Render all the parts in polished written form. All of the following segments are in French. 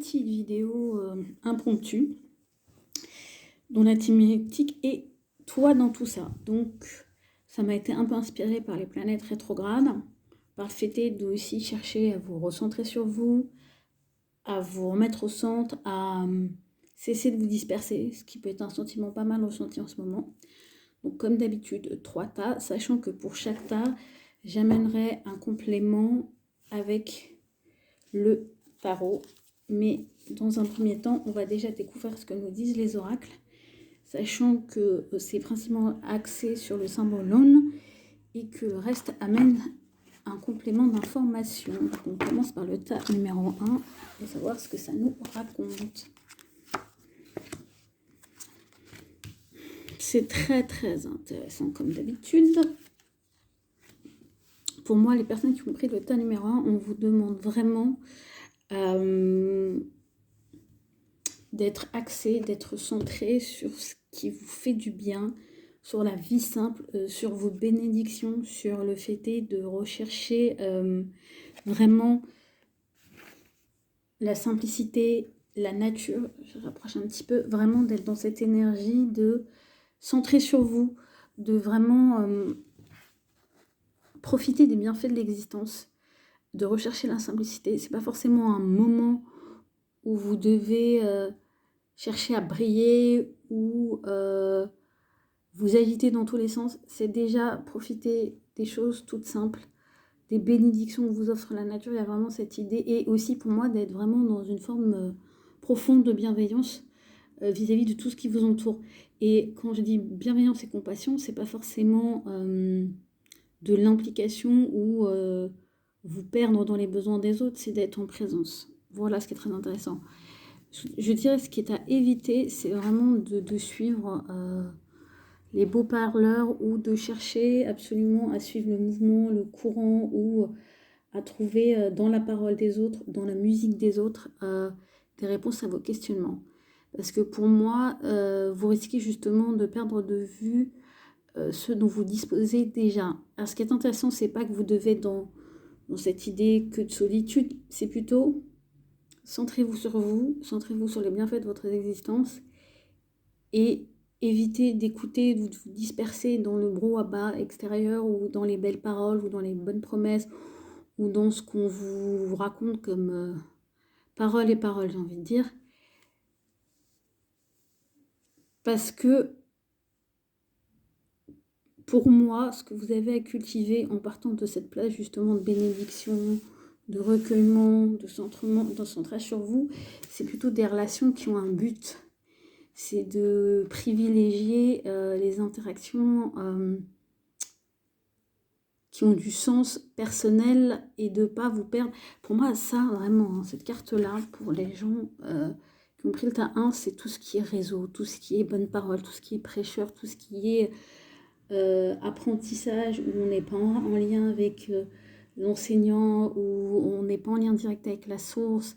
petite vidéo impromptue dont la thématique est toi dans tout ça. Donc ça m'a été un peu inspiré par les planètes rétrogrades, par le fait de aussi chercher à vous recentrer sur vous, à vous remettre au centre, à cesser de vous disperser, ce qui peut être un sentiment pas mal ressenti en ce moment. Donc comme d'habitude, 3 tas, sachant que pour chaque tas, j'amènerai un complément avec le tarot. Mais dans un premier temps, on va déjà découvrir ce que nous disent les oracles, sachant que c'est principalement axé sur le symbole Lune et que le reste amène un complément d'information. On commence par le tas numéro 1 pour savoir ce que ça nous raconte. C'est très très intéressant comme d'habitude. Pour moi, les personnes qui ont pris le tas numéro 1, on vous demande vraiment d'être axé, d'être centré sur ce qui vous fait du bien, sur la vie simple, sur vos bénédictions, sur le fait de rechercher vraiment la simplicité, la nature. Je rapproche un petit peu, vraiment d'être dans cette énergie de centrer sur vous, de vraiment profiter des bienfaits de l'existence, de rechercher la simplicité. C'est pas forcément un moment où vous devez chercher à briller ou vous agiter dans tous les sens. C'est déjà profiter des choses toutes simples, des bénédictions que vous offre la nature. Il y a vraiment cette idée, et aussi pour moi d'être vraiment dans une forme profonde de bienveillance vis-à-vis de tout ce qui vous entoure. Et quand je dis bienveillance et compassion, c'est pas forcément de l'implication ou vous perdre dans les besoins des autres, c'est d'être en présence. Voilà ce qui est très intéressant. Je dirais ce qui est à éviter, c'est vraiment de suivre les beaux parleurs ou de chercher absolument à suivre le mouvement, le courant, ou à trouver dans la parole des autres, dans la musique des autres, des réponses à vos questionnements. Parce que pour moi, vous risquez justement de perdre de vue ce dont vous disposez déjà. Alors ce qui est intéressant, c'est pas que vous devez être dans cette idée que de solitude, c'est plutôt centrez-vous sur vous, centrez-vous sur les bienfaits de votre existence et évitez d'écouter, de vous disperser dans le brouhaha extérieur ou dans les belles paroles ou dans les bonnes promesses ou dans ce qu'on vous raconte comme paroles et paroles, j'ai envie de dire. Parce que pour moi, ce que vous avez à cultiver en partant de cette place justement de bénédiction, de recueillement, de centrement, de centrage sur vous, c'est plutôt des relations qui ont un but. C'est de privilégier les interactions qui ont du sens personnel et de ne pas vous perdre. Pour moi, ça, vraiment, hein, cette carte-là, pour les gens qui ont pris le tas 1, c'est tout ce qui est réseau, tout ce qui est bonne parole, tout ce qui est prêcheur, tout ce qui est apprentissage, où on n'est pas en lien avec l'enseignant, où on n'est pas en lien direct avec la source.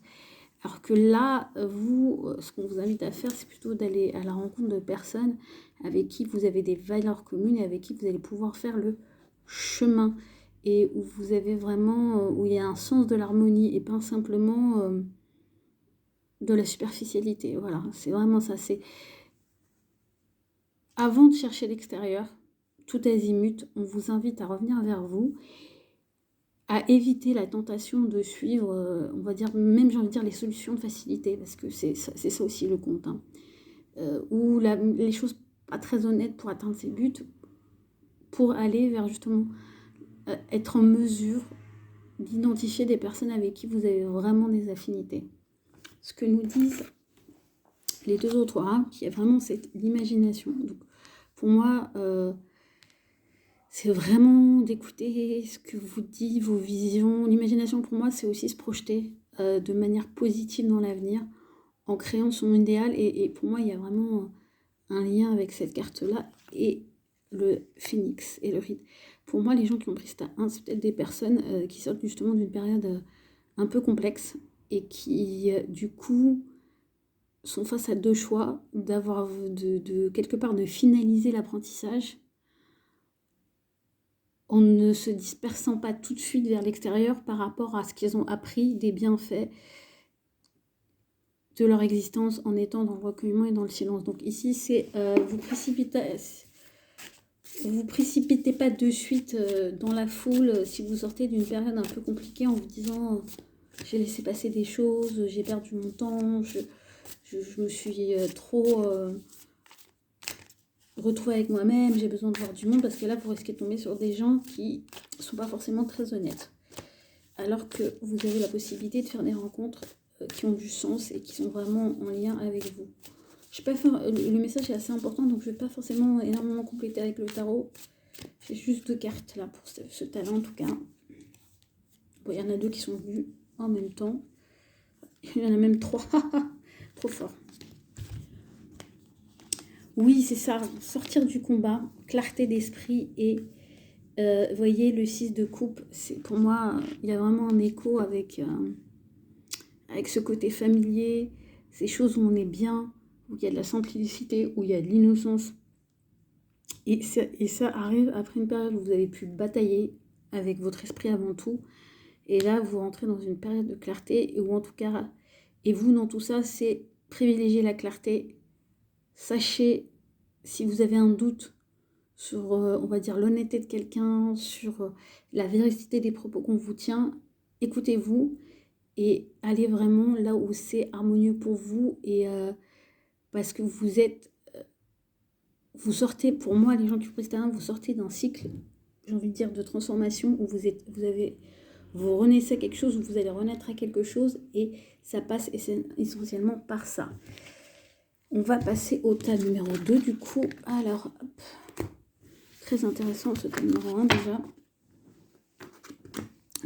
Alors que là, vous, ce qu'on vous invite à faire, c'est plutôt d'aller à la rencontre de personnes avec qui vous avez des valeurs communes et avec qui vous allez pouvoir faire le chemin, et où vous avez vraiment, où il y a un sens de l'harmonie et pas simplement de la superficialité. Voilà, c'est vraiment ça. C'est avant de chercher l'extérieur, tout azimut, on vous invite à revenir vers vous, à éviter la tentation de suivre, on va dire, même j'ai envie de dire les solutions de facilité, parce que c'est ça aussi le compte, hein. Ou les choses pas très honnêtes pour atteindre ses buts, pour aller vers justement être en mesure d'identifier des personnes avec qui vous avez vraiment des affinités. Ce que nous disent les deux autres, hein, qui est vraiment l'imagination. Donc pour moi, c'est vraiment d'écouter ce que vous dites, vos visions. L'imagination, pour moi, c'est aussi se projeter de manière positive dans l'avenir, en créant son idéal. Et pour moi, il y a vraiment un lien avec cette carte-là et le phénix et le rite. Pour moi, les gens qui ont pris Star 1, c'est peut-être des personnes qui sortent justement d'une période un peu complexe et qui, du coup, sont face à deux choix, d'avoir de quelque part de finaliser l'apprentissage en ne se dispersant pas tout de suite vers l'extérieur par rapport à ce qu'ils ont appris, des bienfaits, de leur existence en étant dans le recueillement et dans le silence. Donc ici, c'est vous précipitez pas de suite dans la foule si vous sortez d'une période un peu compliquée en vous disant j'ai laissé passer des choses, j'ai perdu mon temps, je me suis trop retrouvée avec moi-même, j'ai besoin de voir du monde, parce que là vous risquez de tomber sur des gens qui sont pas forcément très honnêtes. Alors que vous avez la possibilité de faire des rencontres qui ont du sens et qui sont vraiment en lien avec vous. Je vais pas faire, le message est assez important, donc je ne vais pas forcément énormément compléter avec le tarot. J'ai juste 2 cartes là pour ce talent en tout cas. Bon, il y en a 2 qui sont venues en même temps. Il y en a même 3. Trop fort. Oui, c'est ça. Sortir du combat, clarté d'esprit et voyez le 6 de coupe. C'est, pour moi, il y a vraiment un écho avec ce côté familier, ces choses où on est bien, où il y a de la simplicité, où il y a de l'innocence. Et ça arrive après une période où vous avez pu batailler avec votre esprit avant tout. Et là, vous rentrez dans une période de clarté, ou en tout cas, et vous, dans tout ça, c'est privilégier la clarté. Sachez, si vous avez un doute sur, on va dire, l'honnêteté de quelqu'un, sur la véracité des propos qu'on vous tient, écoutez-vous et allez vraiment là où c'est harmonieux pour vous. Et parce que vous sortez, pour moi, les gens qui prêtent talent, vous sortez d'un cycle, j'ai envie de dire, de transformation où vous renaissez à quelque chose, où vous allez renaître à quelque chose, et ça passe essentiellement par ça. On va passer au tas numéro 2 du coup. Alors, hop. Très intéressant ce tas numéro 1 déjà.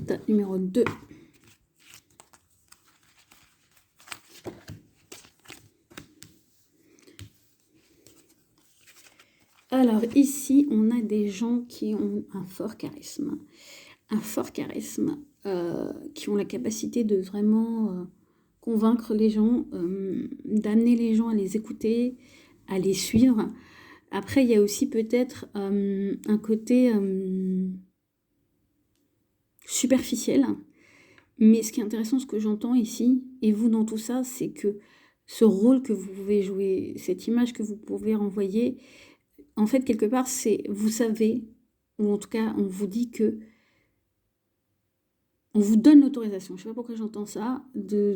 Tas numéro 2. Alors ici, on a des gens qui ont un fort charisme. Qui ont la capacité de vraiment convaincre les gens, d'amener les gens à les écouter, à les suivre. Après, il y a aussi peut-être un côté superficiel. Mais ce qui est intéressant, ce que j'entends ici, et vous dans tout ça, c'est que ce rôle que vous pouvez jouer, cette image que vous pouvez renvoyer, en fait, quelque part, c'est, vous savez, ou en tout cas, on vous dit que on vous donne l'autorisation, je ne sais pas pourquoi j'entends ça, de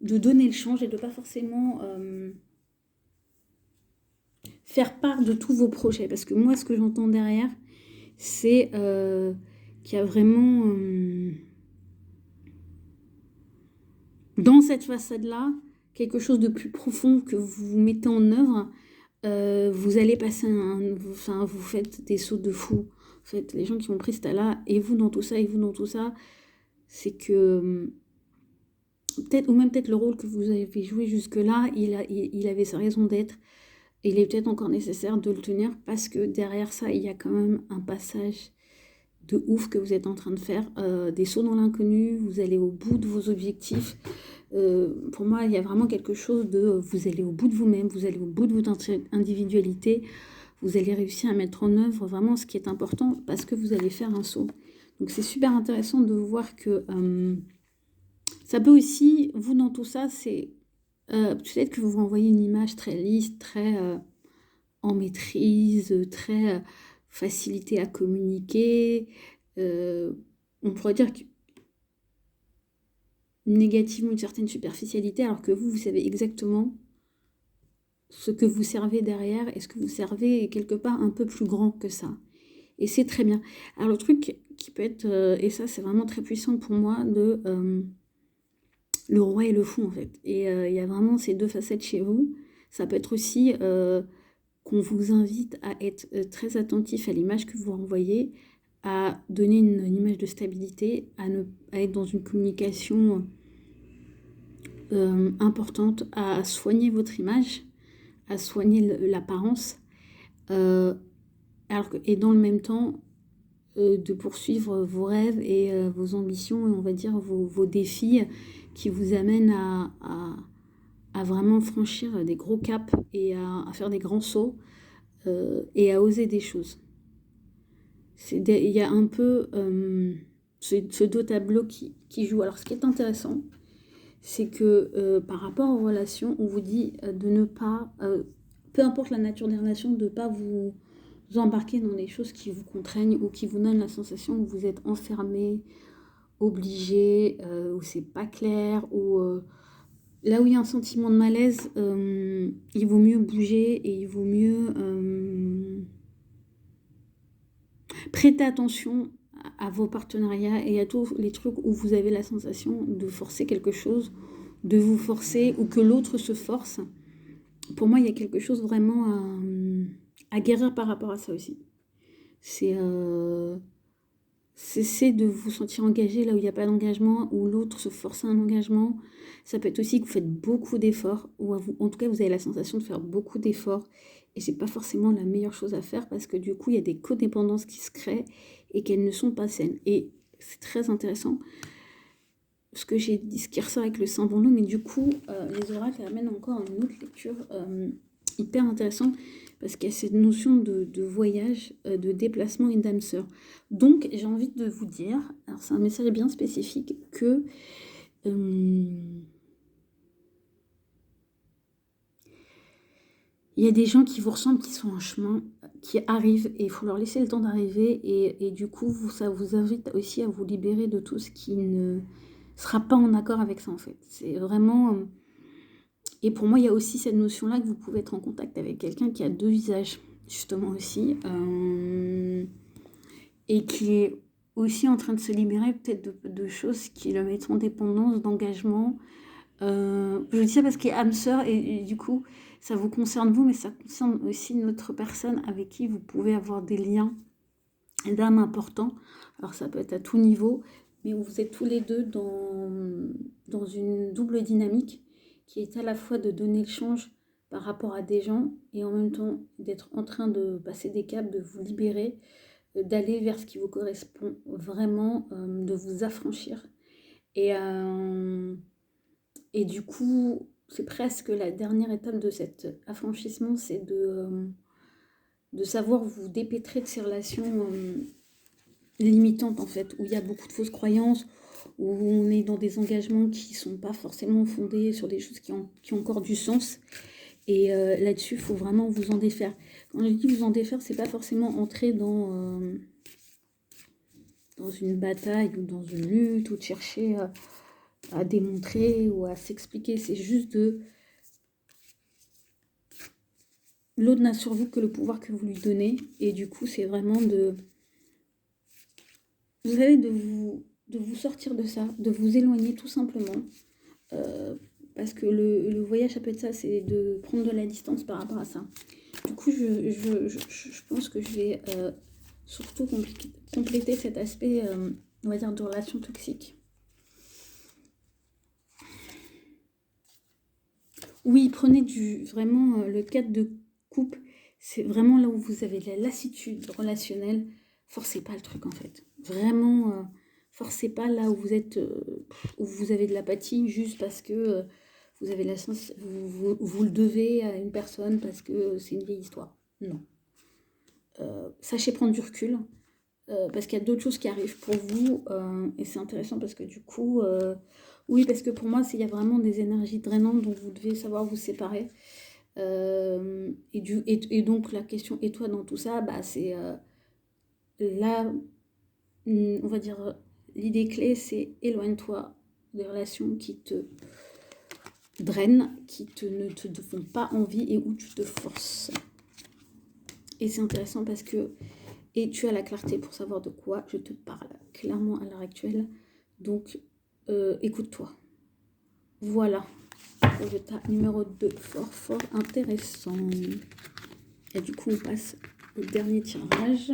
donner le change et de ne pas forcément faire part de tous vos projets. Parce que moi, ce que j'entends derrière, c'est qu'il y a vraiment, dans cette façade-là, quelque chose de plus profond que vous mettez en œuvre. Vous allez passer vous faites des sauts de fou. En fait, les gens qui ont pris ce tas-là, et vous dans tout ça, c'est que peut-être, ou même peut-être le rôle que vous avez joué jusque-là, il avait sa raison d'être. Il est peut-être encore nécessaire de le tenir parce que derrière ça, il y a quand même un passage de ouf que vous êtes en train de faire. Des sauts dans l'inconnu, vous allez au bout de vos objectifs. Pour moi, il y a vraiment quelque chose de vous allez au bout de vous-même, vous allez au bout de votre individualité, vous allez réussir à mettre en œuvre vraiment ce qui est important parce que vous allez faire un saut. Donc c'est super intéressant de voir que ça peut aussi, vous dans tout ça, c'est peut-être que vous renvoyez une image très lisse, très en maîtrise, très facilité à communiquer. On pourrait dire que négativement une certaine superficialité, alors que vous savez exactement ce que vous servez derrière, et ce que vous servez est quelque part un peu plus grand que ça. Et c'est très bien. Alors le truc qui peut être, et ça c'est vraiment très puissant pour moi, de le roi et le fou en fait. Et il y a vraiment ces 2 facettes chez vous. Ça peut être aussi qu'on vous invite à être très attentif à l'image que vous renvoyez, à donner une image de stabilité, à être dans une communication importante, à soigner votre image, à soigner l'apparence, et dans le même temps, de poursuivre vos rêves et vos ambitions, et on va dire vos défis qui vous amènent à vraiment franchir des gros caps et à faire des grands sauts et à oser des choses. Il y a un peu ce 2 tableaux qui jouent. Alors ce qui est intéressant, c'est que par rapport aux relations, on vous dit de ne pas, peu importe la nature des relations, de ne pas vous embarquer dans des choses qui vous contraignent ou qui vous donnent la sensation que vous êtes enfermé, obligé, ou c'est pas clair, ou là où il y a un sentiment de malaise, il vaut mieux bouger et il vaut mieux prêter attention à vos partenariats et à tous les trucs où vous avez la sensation de forcer quelque chose, de vous forcer ou que l'autre se force. Pour moi, il y a quelque chose vraiment à guérir par rapport à ça aussi. C'est cesser de vous sentir engagé là où il n'y a pas d'engagement, où l'autre se force à un engagement. Ça peut être aussi que vous faites beaucoup d'efforts, ou en tout cas vous avez la sensation de faire beaucoup d'efforts, et c'est pas forcément la meilleure chose à faire parce que du coup il y a des codépendances qui se créent et qu'elles ne sont pas saines. Et c'est très intéressant ce que j'ai dit, ce qui ressort avec le Saint Vendôme, mais du coup les oracles amènent encore une autre lecture hyper intéressante, parce qu'il y a cette notion de voyage, de déplacement et d'âme sœur. Donc, j'ai envie de vous dire, alors c'est un message bien spécifique, que il y a des gens qui vous ressemblent, qui sont en chemin, qui arrivent, et il faut leur laisser le temps d'arriver, et du coup, ça vous invite aussi à vous libérer de tout ce qui ne sera pas en accord avec ça, en fait. C'est vraiment... Et pour moi, il y a aussi cette notion-là que vous pouvez être en contact avec quelqu'un qui a deux visages, justement aussi, et qui est aussi en train de se libérer peut-être de choses qui le mettent en dépendance, d'engagement. Je dis ça parce qu'il y a âme sœur, et du coup, ça vous concerne vous, mais ça concerne aussi une autre personne avec qui vous pouvez avoir des liens d'âme importants. Alors ça peut être à tout niveau, mais où vous êtes tous les deux dans une double dynamique qui est à la fois de donner le change par rapport à des gens et en même temps d'être en train de passer des caps, de vous libérer, d'aller vers ce qui vous correspond vraiment, de vous affranchir. Et du coup, c'est presque la dernière étape de cet affranchissement, c'est de savoir vous dépêtrer de ces relations limitantes, en fait, où il y a beaucoup de fausses croyances, où on est dans des engagements qui ne sont pas forcément fondés sur des choses qui ont encore du sens. Et là-dessus, il faut vraiment vous en défaire. Quand je dis vous en défaire, c'est pas forcément entrer dans une bataille ou dans une lutte, ou de chercher à démontrer ou à s'expliquer. C'est juste de... L'autre n'a sur vous que le pouvoir que vous lui donnez. Et du coup, c'est vraiment de... Vous savez, de vous sortir de ça, de vous éloigner tout simplement. Parce que le voyage, ça peut être ça, c'est de prendre de la distance par rapport à ça. Du coup, je pense que je vais surtout compléter cet aspect, on va dire, de relation toxique. Oui, prenez vraiment le cadre de couple, c'est vraiment là où vous avez de la lassitude relationnelle. Forcez pas le truc, en fait. Vraiment, forcez pas là où vous êtes, où vous avez de l'apathie, juste parce que vous avez la sens, vous le devez à une personne parce que c'est une vieille histoire. Non. Sachez prendre du recul, parce qu'il y a d'autres choses qui arrivent pour vous, et c'est intéressant parce que du coup, oui, parce que pour moi, il y a vraiment des énergies drainantes dont vous devez savoir vous séparer. Et donc la question, et toi dans tout ça, bah, c'est là, on va dire, l'idée clé, c'est éloigne-toi des relations qui te drainent, qui ne te font pas envie et où tu te forces. Et c'est intéressant parce que, et tu as la clarté pour savoir de quoi je te parle clairement à l'heure actuelle. Donc, écoute-toi. Voilà. Résultat numéro 2. Fort, fort intéressant. Et du coup, on passe au dernier tirage.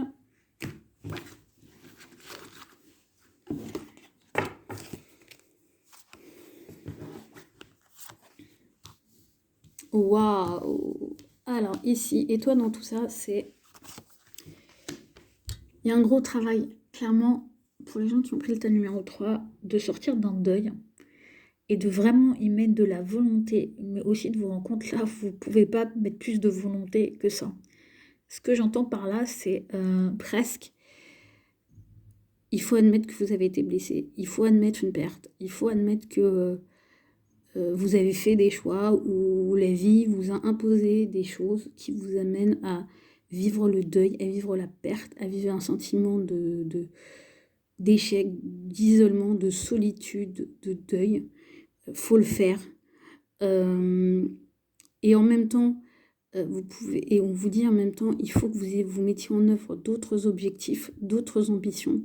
Waouh! Alors, ici, et toi dans tout ça, c'est... Il y a un gros travail, clairement, pour les gens qui ont pris le tas numéro 3, de sortir d'un deuil et de vraiment y mettre de la volonté, mais aussi de vous rendre compte, là, vous ne pouvez pas mettre plus de volonté que ça. Ce que j'entends par là, c'est presque, il faut admettre que vous avez été blessé, il faut admettre une perte, il faut admettre que vous avez fait des choix où la vie vous a imposé des choses qui vous amènent à vivre le deuil, à vivre la perte, à vivre un sentiment d'échec, d'isolement, de solitude, de deuil. Faut le faire. Et en même temps, vous pouvez, et on vous dit en même temps, il faut que vous mettiez en œuvre d'autres objectifs, d'autres ambitions,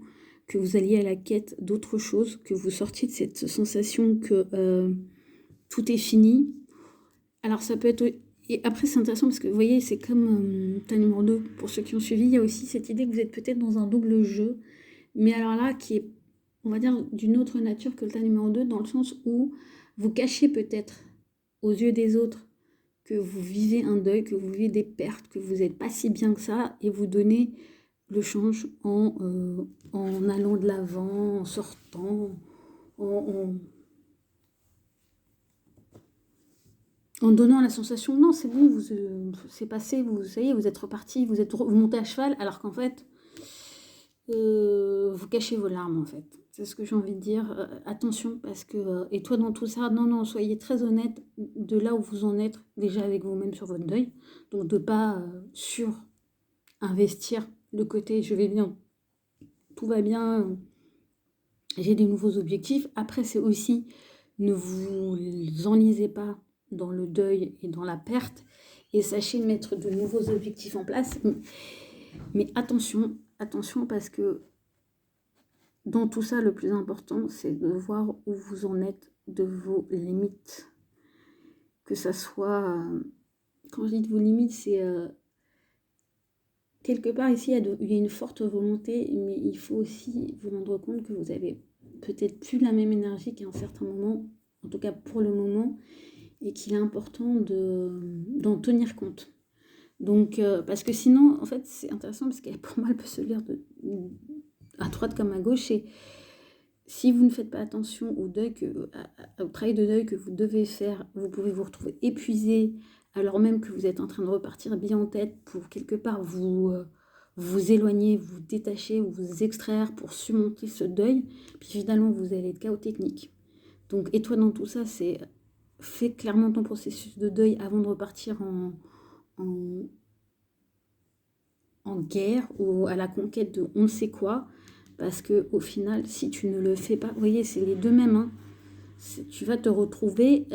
que vous alliez à la quête d'autres choses, que vous sortiez de cette sensation que tout est fini. Alors ça peut être... Et après c'est intéressant parce que vous voyez, c'est comme tas numéro 2, pour ceux qui ont suivi, il y a aussi cette idée que vous êtes peut-être dans un double jeu, mais alors là qui est, on va dire, d'une autre nature que le tas numéro 2, dans le sens où vous cachez peut-être aux yeux des autres que vous vivez un deuil, que vous vivez des pertes, que vous n'êtes pas si bien que ça, et vous donnez le change en allant de l'avant, en sortant, en, en donnant la sensation, non, c'est bon, c'est passé, ça y est, vous êtes reparti, vous montez à cheval, alors qu'en fait, vous cachez vos larmes, en fait. C'est ce que j'ai envie de dire. Attention, parce que... et toi, dans tout ça, non, soyez très honnête de là où vous en êtes, déjà avec vous-même sur votre deuil. Donc, de pas sur-investir le côté « je vais bien, tout va bien, j'ai des nouveaux objectifs ». Après, c'est aussi, ne vous enlisez pas dans le deuil et dans la perte, et sachez mettre de nouveaux objectifs en place. Mais attention, parce que dans tout ça, le plus important, c'est de voir où vous en êtes de vos limites. Que ça soit... quand je dis de vos limites, c'est... quelque part, ici, il y a une forte volonté, mais il faut aussi vous rendre compte que vous avez peut-être plus la même énergie qu'à un certain moment, en tout cas pour le moment, et qu'il est important d'en tenir compte. Donc, parce que sinon, en fait, c'est intéressant, parce que pour moi, elle peut se lire à droite comme à gauche, et si vous ne faites pas attention au deuil au travail de deuil que vous devez faire, vous pouvez vous retrouver épuisé, alors même que vous êtes en train de repartir bien en tête pour quelque part vous éloigner, vous détacher, vous extraire pour surmonter ce deuil. Puis finalement, vous allez être chaos technique. Donc, et toi, dans tout ça, c'est fais clairement ton processus de deuil avant de repartir en guerre ou à la conquête de on ne sait quoi. Parce que au final, si tu ne le fais pas, vous voyez, c'est les deux mêmes. Hein. Tu vas te retrouver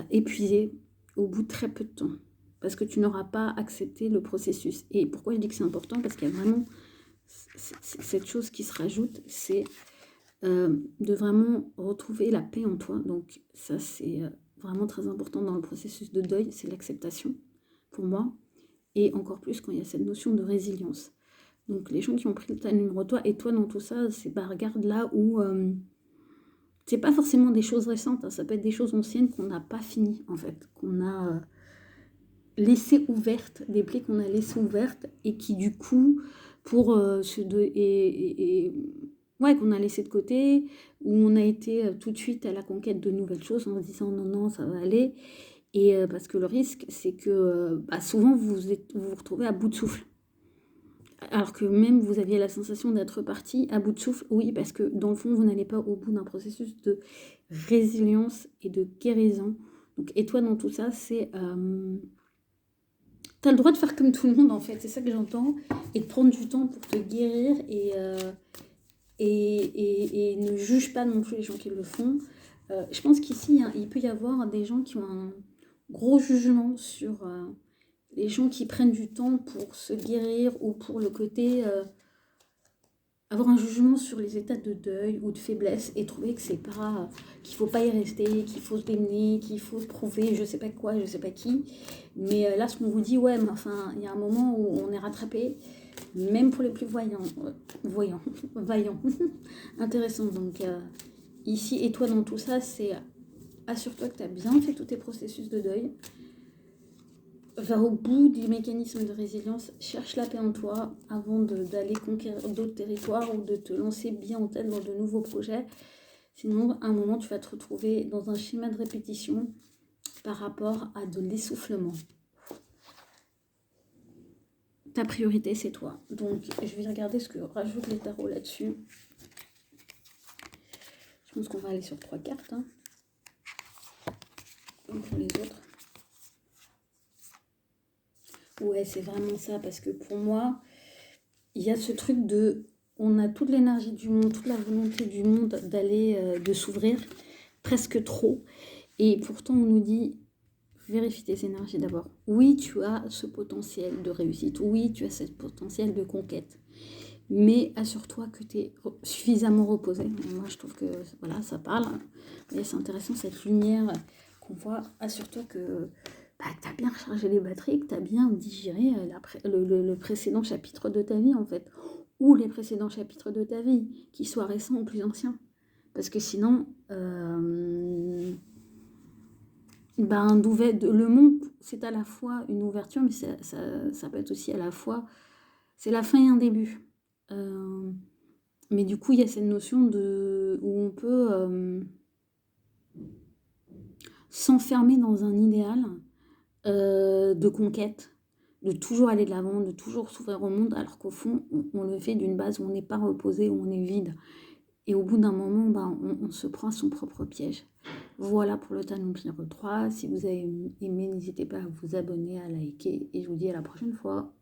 épuisé au bout de très peu de temps. Parce que tu n'auras pas accepté le processus. Et pourquoi je dis que c'est important? Parce qu'il y a vraiment cette chose qui se rajoute, c'est de vraiment retrouver la paix en toi. Donc ça, c'est vraiment très important dans le processus de deuil, c'est l'acceptation, pour moi. Et encore plus quand il y a cette notion de résilience. Donc les gens qui ont pris le tas numéro toi, et toi dans tout ça, c'est bah regarde là où... c'est pas forcément des choses récentes, hein, ça peut être des choses anciennes qu'on n'a pas finies, en fait. Qu'on a laissées ouvertes, des plaies qu'on a laissées ouvertes, et qui du coup, pour ouais, qu'on a laissé de côté, où on a été tout de suite à la conquête de nouvelles choses en se disant non, ça va aller. Et parce que le risque, c'est que bah, souvent vous vous retrouvez à bout de souffle. Alors que même vous aviez la sensation d'être parti à bout de souffle, oui, parce que dans le fond, vous n'allez pas au bout d'un processus de résilience et de guérison. Donc, et toi, dans tout ça, c'est... t'as le droit de faire comme tout le monde, en fait, c'est ça que j'entends, et de prendre du temps pour te guérir, et ne juge pas non plus les gens qui le font. Je pense qu'ici, hein, il peut y avoir des gens qui ont un gros jugement sur... les gens qui prennent du temps pour se guérir ou pour le côté avoir un jugement sur les états de deuil ou de faiblesse et trouver que c'est pas qu'il faut pas y rester, qu'il faut se démener, qu'il faut prouver je sais pas quoi, je sais pas qui. Mais là ce qu'on vous dit ouais, mais enfin il y a un moment où on est rattrapé, même pour les plus vaillants. Intéressant. Donc ici et toi dans tout ça, c'est assure-toi que tu as bien fait tous tes processus de deuil. Va au bout du mécanisme de résilience, cherche la paix en toi avant d'aller conquérir d'autres territoires ou de te lancer bien en tête dans de nouveaux projets. Sinon, à un moment, tu vas te retrouver dans un schéma de répétition par rapport à de l'essoufflement. Ta priorité, c'est toi. Donc, je vais regarder ce que rajoutent les tarots là-dessus. pense qu'on va aller sur 3 cartes, hein, comme pour les autres. Ouais, c'est vraiment ça, parce que pour moi, il y a ce truc de... On a toute l'énergie du monde, toute la volonté du monde d'aller, de s'ouvrir, presque trop. Et pourtant, on nous dit, vérifie tes énergies d'abord. Oui, tu as ce potentiel de réussite. Oui, tu as ce potentiel de conquête. Mais assure-toi que tu es suffisamment reposé. Et moi, je trouve que voilà, ça parle. Et c'est intéressant, cette lumière qu'on voit. Assure-toi que tu as bien rechargé les batteries, que tu as bien digéré le précédent chapitre de ta vie, en fait. Ou les précédents chapitres de ta vie, qu'ils soient récents ou plus anciens. Parce que sinon, le monde, c'est à la fois une ouverture, mais ça peut être aussi à la fois, c'est la fin et un début. Mais du coup, il y a cette notion où on peut s'enfermer dans un idéal de conquête, de toujours aller de l'avant, de toujours s'ouvrir au monde, alors qu'au fond, on le fait d'une base où on n'est pas reposé, où on est vide. Et au bout d'un moment, on se prend à son propre piège. Voilà pour le Talon numéro 3. Si vous avez aimé, n'hésitez pas à vous abonner, à liker. Et je vous dis à la prochaine fois.